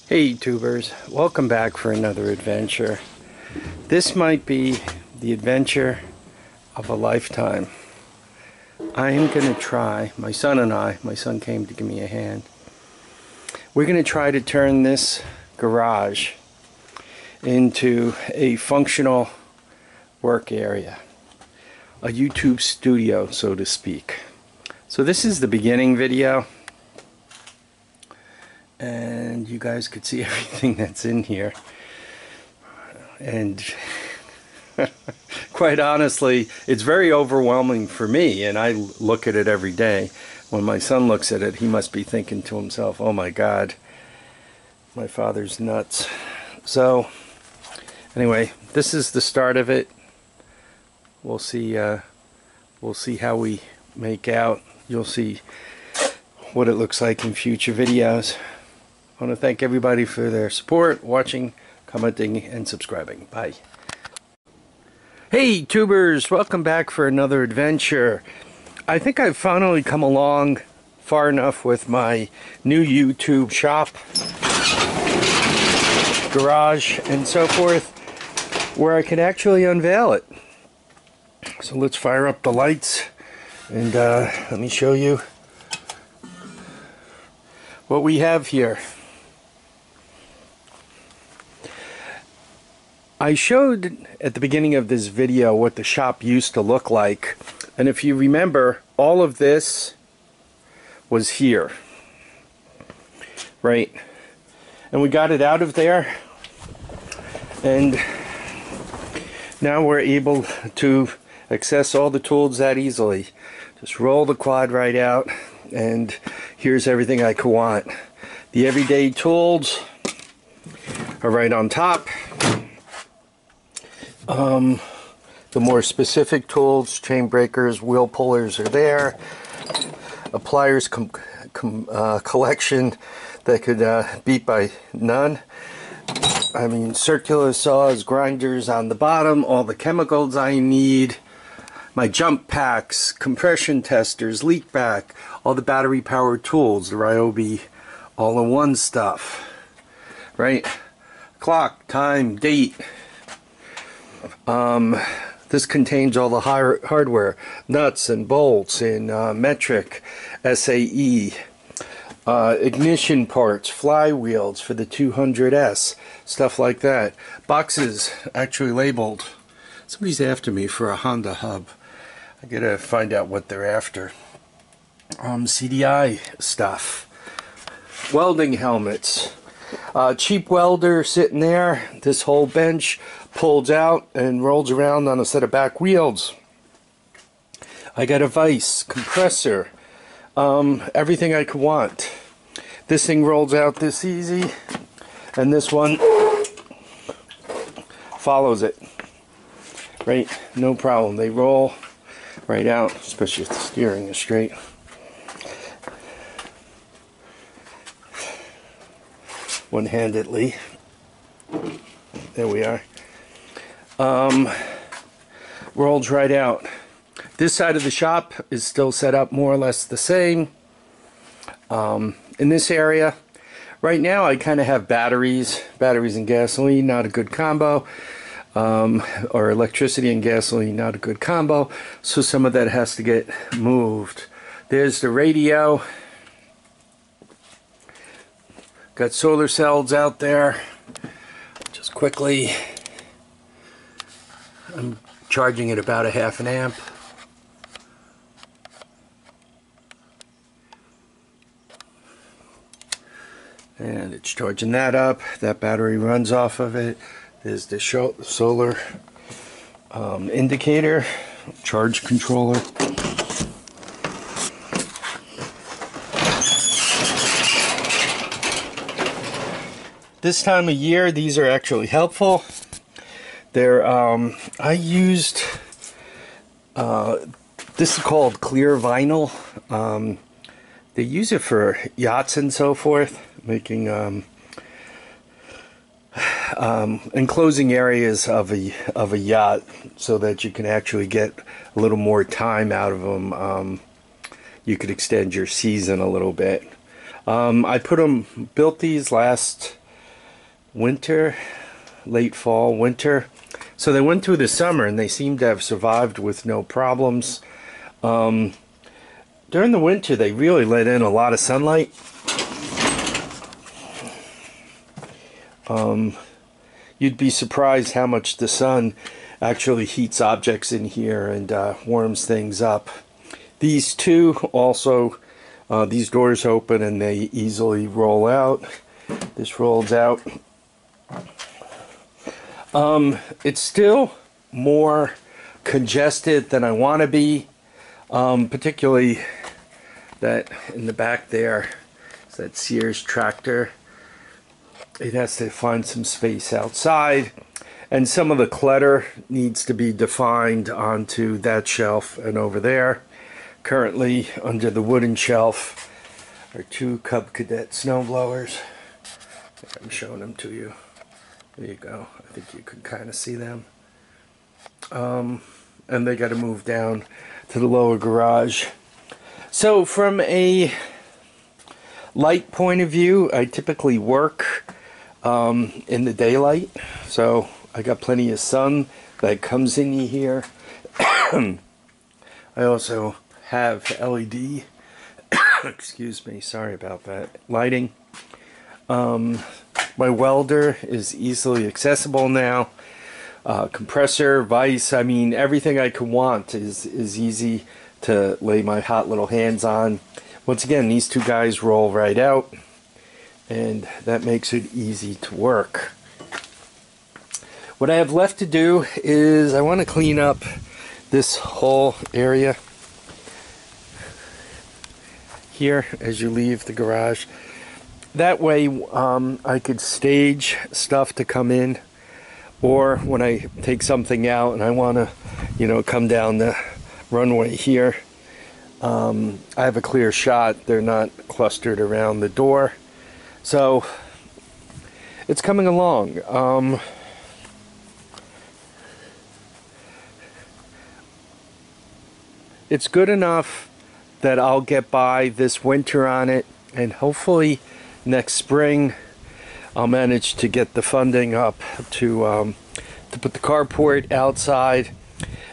Hey YouTubers, welcome back for another adventure. This might be the adventure of a lifetime. I am going to try, my son came to give me a hand. We're going to try to turn this garage into a functional work area. A YouTube studio, so to speak. So this is the beginning video. And you guys could see everything that's in here, and quite honestly it's very overwhelming for me, and I look at it every day. When my son looks at it, he must be thinking to himself, oh my god, my father's nuts. So anyway, this is the start of it. We'll see how we make out. You'll see what it looks like in future videos. I want to thank everybody for their support, watching, commenting, and subscribing. Bye. Hey tubers, welcome back for another adventure. I think I've finally come along far enough with my new YouTube shop, garage, and so forth, where I can actually unveil it. So let's fire up the lights and let me show you what we have here. I showed at the beginning of this video what the shop used to look like, and if you remember, all of this was here, right? And we got it out of there, and now we're able to access all the tools that easily. Just roll the quad right out, and here's everything I could want. The everyday tools are right on top. The more specific tools, chain breakers, wheel pullers are there. A pliers collection that could beat by none. I mean, circular saws, grinders on the bottom, all the chemicals I need, my jump packs, compression testers, leak back, all the battery powered tools, the Ryobi all-in-one stuff, right? Clock, time, date. This contains all the hardware, nuts and bolts in metric, SAE, ignition parts, flywheels for the 200S, stuff like that. Boxes actually labeled. Somebody's after me for a Honda hub. I gotta find out what they're after. CDI stuff, welding helmets, cheap welder sitting there. This whole bench pulls out and rolls around on a set of back wheels. I got a vise, compressor, everything I could want. This thing rolls out this easy, and this one follows it. Right? No problem. They roll right out, especially if the steering is straight. One-handedly. There we are. Rolls right out. This side of the shop is still set up more or less the same. In this area, right now I kind of have batteries and gasoline, not a good combo. Or electricity and gasoline, not a good combo. So some of that has to get moved. There's the radio. Got solar cells out there. Just quickly, I'm charging at about a half an amp. And it's charging that up. That battery runs off of it. There's the solar indicator, charge controller. This time of year, these are actually helpful. They're I used this is called clear vinyl. They use it for yachts and so forth, making enclosing areas of a yacht so that you can actually get a little more time out of them. You could extend your season a little bit. I built these last winter, late fall, winter. So they went through the summer and they seem to have survived with no problems. During the winter, they really let in a lot of sunlight. You'd be surprised how much the sun actually heats objects in here and warms things up. These two also, these doors open and they easily roll out. This rolls out. It's still more congested than I want to be, particularly that in the back there is that Sears tractor. It has to find some space outside, and some of the clutter needs to be defined onto that shelf and over there. Currently under the wooden shelf are two Cub Cadet snow blowers. I'm showing them to you. There you go. I think you can kind of see them. And they got to move down to the lower garage. So from a light point of view, I typically work in the daylight. So I got plenty of sun that comes in here. I also have LED, excuse me, sorry about that, lighting. My welder is easily accessible now. Compressor, vise, I mean everything I could want is easy to lay my hot little hands on. Once again, these two guys roll right out and that makes it easy to work. What I have left to do is I want to clean up this whole area here as you leave the garage. That way I could stage stuff to come in, or when I take something out and I want to, you know, come down the runway here, I have a clear shot. They're not clustered around the door. So it's coming along. It's good enough that I'll get by this winter on it, and hopefully next spring I'll manage to get the funding up to put the carport outside.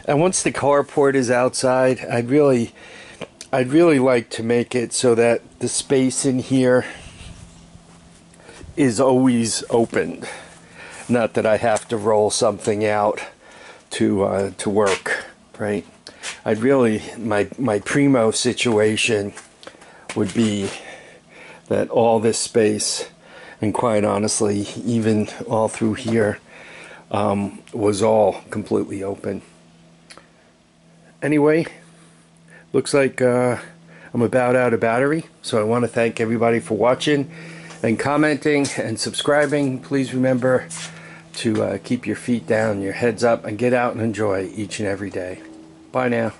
And once the carport is outside, I'd really like to make it so that the space in here is always opened. Not that I have to roll something out to work, right? I'd really, my primo situation would be that all this space, and quite honestly, even all through here, was all completely open. Anyway, looks like I'm about out of battery, so I want to thank everybody for watching and commenting and subscribing. Please remember to keep your feet down, your heads up, and get out and enjoy each and every day. Bye now.